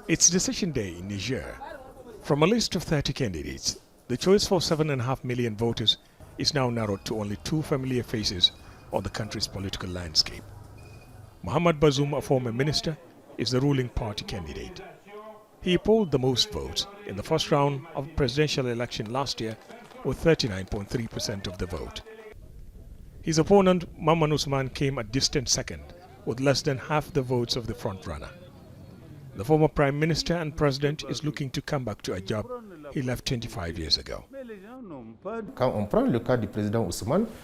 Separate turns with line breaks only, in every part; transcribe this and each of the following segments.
It's decision day in Niger. From a list of 30 candidates, the choice for 7.5 million voters is now narrowed to only two familiar faces on the country's political landscape. Mahamadou Issoufou, a former minister, is the ruling party candidate. He polled the most votes in the first round of the presidential election last year with 39.3% of the vote. His opponent, Mahamadou Issoufou, came a distant second with less than half the votes of the frontrunner. The former Prime Minister and President is looking to come back to a job he left 25 years ago.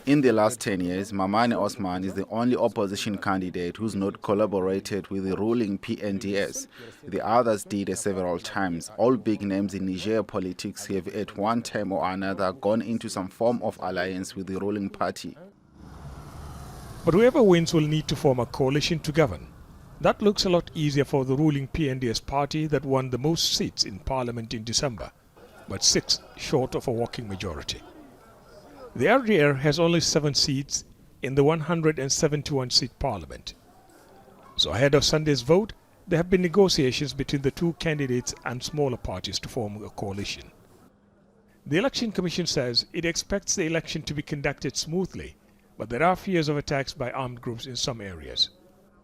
In the last 10 years, Mahamadou Issoufou is the only opposition candidate who's not collaborated with the ruling PNDS. The others did it several times. All big names in Niger politics have at one time or another gone into some form of alliance with the ruling party.
But whoever wins will need to form a coalition to govern. That looks a lot easier for the ruling PNDS party that won the most seats in parliament in December, but 6 short of a walking majority. The RDR has only 7 seats in the 171-seat parliament. So ahead of Sunday's vote, there have been negotiations between the two candidates and smaller parties to form a coalition. The Election Commission says it expects the election to be conducted smoothly, but there are fears of attacks by armed groups in some areas.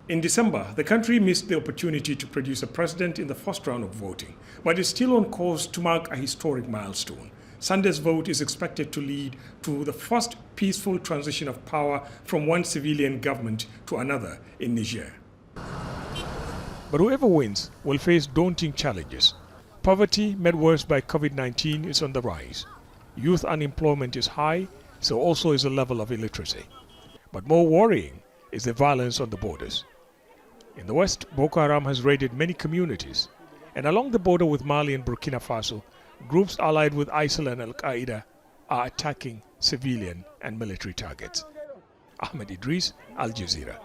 In December, the country missed the opportunity to produce a president in the first round of voting, but is still on course to mark a historic milestone. Sunday's vote is expected to lead to the first peaceful transition of power from one civilian government to another in Niger. But whoever wins will face daunting challenges. Poverty, made worse by COVID-19, is on the rise. Youth unemployment is high, so also is the level of illiteracy. But more worrying is the violence on the borders. In the west, Boko Haram has raided many communities, and along the border with Mali and Burkina Faso, groups allied with ISIL and Al-Qaeda are attacking civilian and military targets. Ahmed, Idris, Al Jazeera.